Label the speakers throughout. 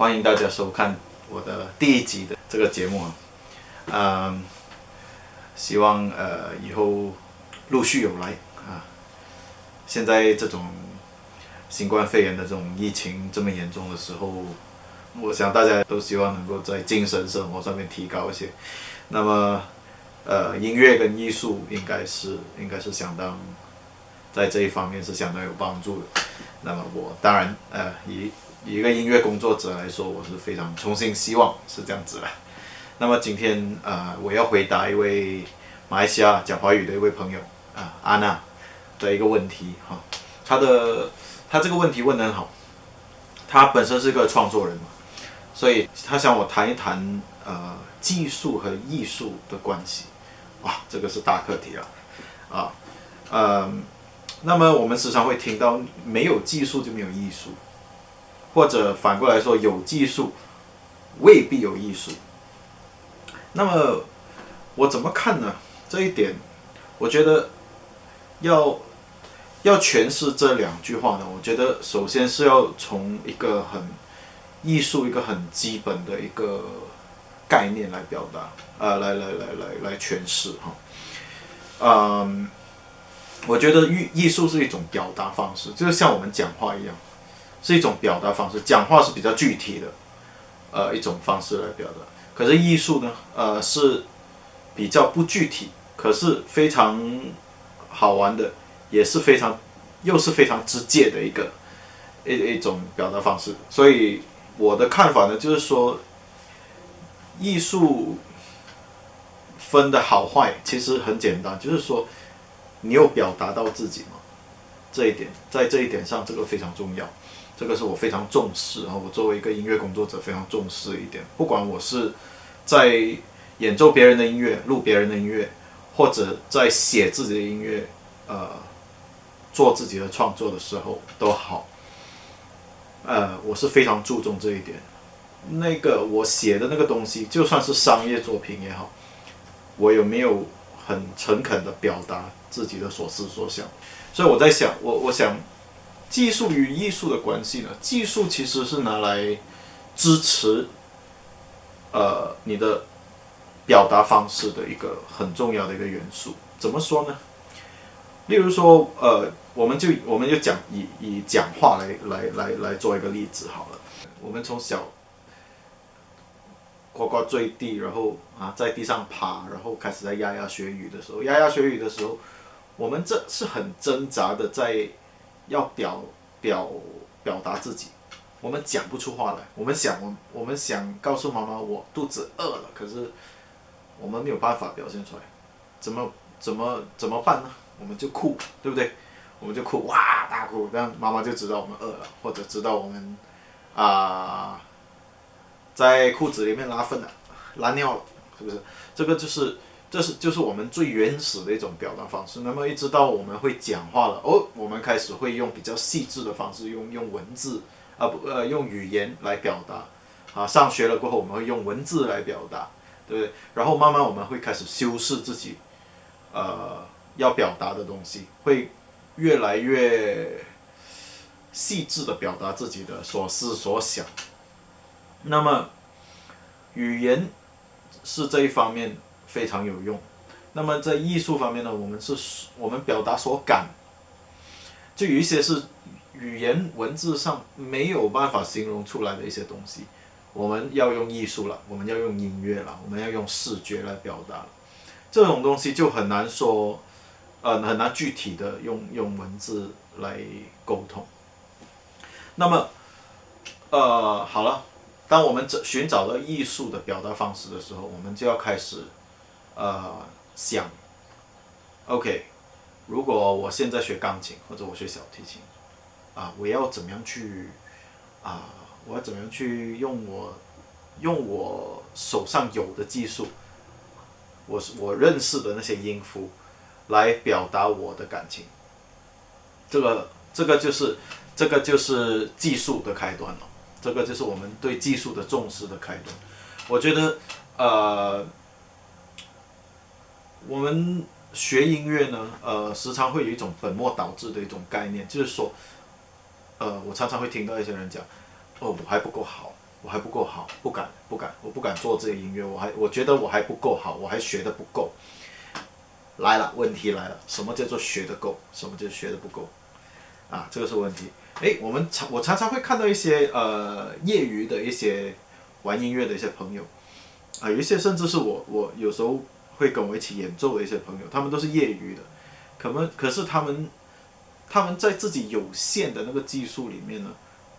Speaker 1: 欢迎大家收看我的第一集的这个节目希望以后陆续有来啊。现在这种新冠肺炎的这种疫情这么严重的时候，我想大家都希望能够在精神生活上面提高一些。那么音乐跟艺术应该是相当在这一方面是相当有帮助的。那么我当然以一个音乐工作者来说，我是非常衷心希望是这样子的。那么今天我要回答一位马来西亚讲华语的一位朋友安娜的一个问题哈。他这个问题问得很好，他本身是个创作人嘛，所以他想我谈一谈技术和艺术的关系。哇，这个是大课题那么我们时常会听到没有技术就没有艺术，或者反过来说有技术未必有艺术。那么我怎么看呢？这一点我觉得要诠释这两句话呢，我觉得首先是要从一个很艺术一个很基本的一个概念来表达来诠释我觉得艺术是一种表达方式，就是像我们讲话一样，是一种表达方式。讲话是比较具体的一种方式来表达，可是艺术呢是比较不具体，可是非常好玩的，又是非常直接的一种表达方式。所以我的看法呢，就是说艺术分的好坏其实很简单，就是说你有表达到自己吗？这一点，在这一点上，这个非常重要，这个是我非常重视我作为一个音乐工作者非常重视的一点。不管我是在演奏别人的音乐、录别人的音乐，或者在写自己的音乐，做自己的创作的时候都好，我是非常注重这一点。那个我写的那个东西，就算是商业作品也好，我有没有很诚恳的表达自己的所思所想？所以我在想，我想技术与艺术的关系呢？技术其实是拿来支持你的表达方式的一个很重要的一个元素。怎么说呢？例如说我们就讲以讲话来做一个例子好了。我们从小呱呱坠地，然后在地上爬，然后开始在牙牙学语的时候，我们这是很挣扎的在要表达自己，我们讲不出话来。我们想告诉妈妈我肚子饿了，可是我们没有办法表现出来，怎么办呢？我们就哭，对不对？我们就哭，哇，大哭，这样妈妈就知道我们饿了，或者知道我们在裤子里面拉粪了，拉尿了，是不是？这就是我们最原始的一种表达方式。那么一直到我们会讲话了，我们开始会用比较细致的方式，用文字用语言来表达上学了过后，我们会用文字来表达，对不对？然后慢慢我们会开始修饰自己要表达的东西，会越来越细致的表达自己的所思所想。那么语言是这一方面非常有用。那么在艺术方面呢，我们表达所感，就有一些是语言文字上没有办法形容出来的一些东西，我们要用艺术了，我们要用音乐了，我们要用视觉来表达了。这种东西就很难说很难具体的用文字来沟通。那么好了，当我们寻找到艺术的表达方式的时候，我们就要开始想 ，OK， 如果我现在学钢琴或者我学小提琴我要怎么样去我要怎么样去用我手上有的技术，我认识的那些音符来表达我的感情。这个就是技术的开端了。这个就是我们对技术的重视的开端。我觉得我们学音乐呢时常会有一种本末倒置的一种概念，就是说我常常会听到一些人讲我还不够好，我还不够好，不敢，我不敢做这个音乐，我觉得我还不够好，我还学的不够。来了，问题来了，什么叫做学的够？什么叫学的不够？啊，这个是问题。我常常会看到一些业余的一些玩音乐的一些朋友，有一些甚至是我有时候会跟我一起演奏的一些朋友，他们都是业余的，可是他们在自己有限的那个技术里面呢，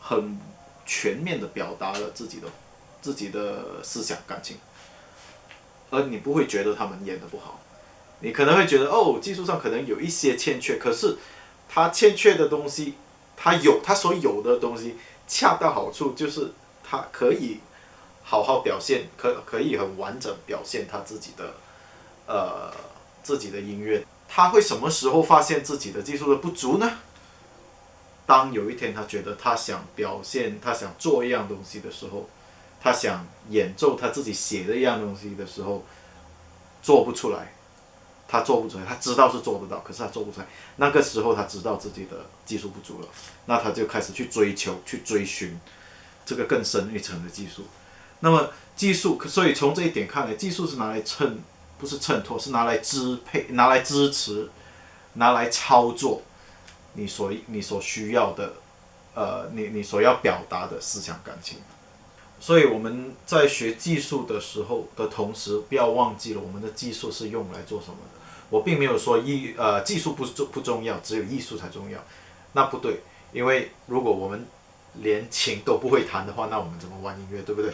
Speaker 1: 很全面的表达了自己的思想感情，而你不会觉得他们演的不好，你可能会觉得技术上可能有一些欠缺，可是他欠缺的东西，他所有的东西恰到好处，就是他可以好好表现，可以很完整表现他自己的音乐。他会什么时候发现自己的技术的不足呢？当有一天他觉得他想表现，他想做一样东西的时候，他想演奏他自己写的一样东西的时候，做不出来，他做不出来，他知道是做得到，可是他做不出来。那个时候他知道自己的技术不足了，那他就开始去追求、去追寻这个更深一层的技术。那么技术，所以从这一点看来，技术是拿来不是衬托，是拿来支配、拿来支持、拿来操作你所需要的，你所要表达的思想感情。所以我们在学技术的时候的同时，不要忘记了我们的技术是用来做什么的。我并没有说技术不重要，只有艺术才重要，那不对，因为如果我们连琴都不会弹的话，那我们怎么玩音乐，对不对？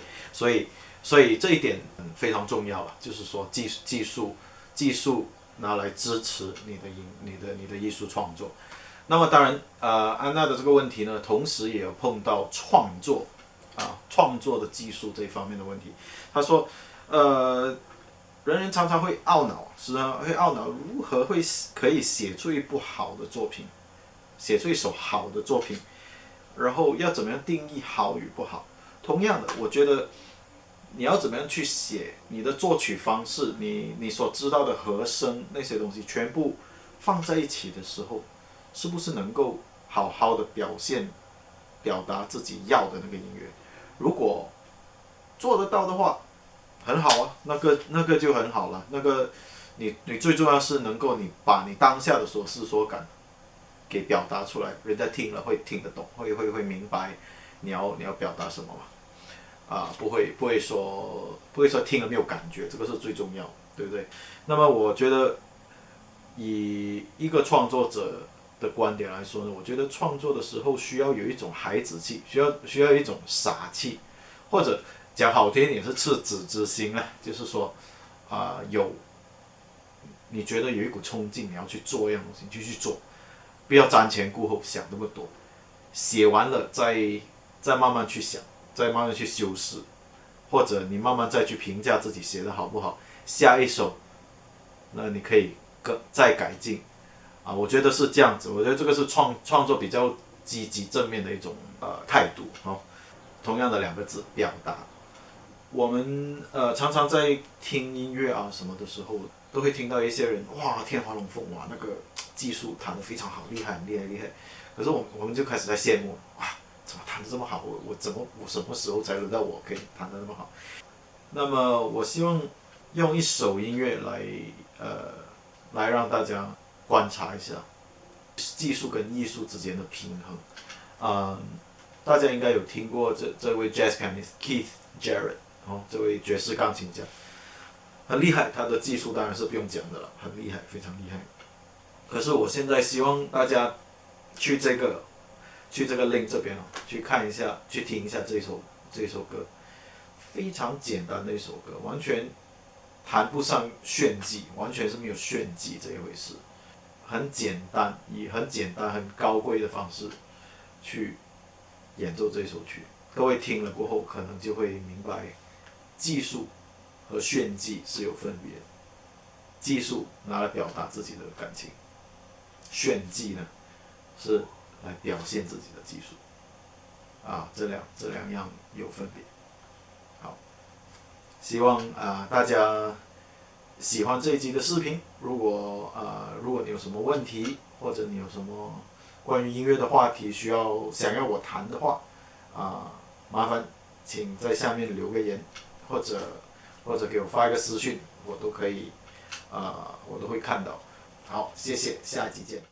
Speaker 1: 所以这一点非常重要了，就是说技术拿来支持你的艺术创作。那么当然，安娜的这个问题呢，同时也有碰到创作的技术这一方面的问题。他说，人常常会懊恼，时常会懊恼如何可以写出一部好的作品，写出一首好的作品，然后要怎么样定义好与不好？同样的，我觉得你要怎么样去写你的作曲方式，你所知道的和声那些东西，全部放在一起的时候，是不是能够好好的表达自己要的那个音乐？如果做得到的话，很好啊，那个就很好了。那个你最重要是能够你把你当下的所思所感给表达出来，人家听了会听得懂，会明白你要表达什么嘛。不会说听了没有感觉，这个是最重要，对不对？那么我觉得以一个创作者的观点来说呢，我觉得创作的时候需要有一种孩子气，需要一种傻气，或者讲好听一点是赤子之心啊，就是说你觉得有一股冲劲，你要去做一样东西，你就去做，不要瞻前顾后想那么多，写完了再慢慢去想，再慢慢去修饰，或者你慢慢再去评价自己写的好不好，下一首那你可以再改进。我觉得是这样子，我觉得这个是创作比较积极正面的一种态度。同样的两个字，表达。我们常常在听音乐什么的时候，都会听到一些人天花龙凤那个技术弹得非常好，厉害很厉害。可是我们就开始在羡慕怎么弹得这么好？我什么时候才轮到我可以弹得那么好？那么我希望用一首音乐来让大家观察一下技术跟艺术之间的平衡。大家应该有听过这位 jazz pianist Keith Jarrett，这位爵士钢琴家，很厉害，他的技术当然是不用讲的了，很厉害，非常厉害。可是我现在希望大家去这个 link 这边去看一下，去听一下这首歌，非常简单的一首歌，完全谈不上炫技，完全是没有炫技这一回事，很简单，以很简单、很高贵的方式去演奏这首曲。各位听了过后，可能就会明白，技术和炫技是有分别的。技术拿来表达自己的感情，炫技呢是来表现自己的技术。这两样有分别。好，希望大家喜欢这一集的视频。如果你有什么问题，或者你有什么关于音乐的话题想要我谈的话，麻烦请在下面留个言，或者给我发一个私讯，我都可以，我都会看到。好，谢谢，下期见。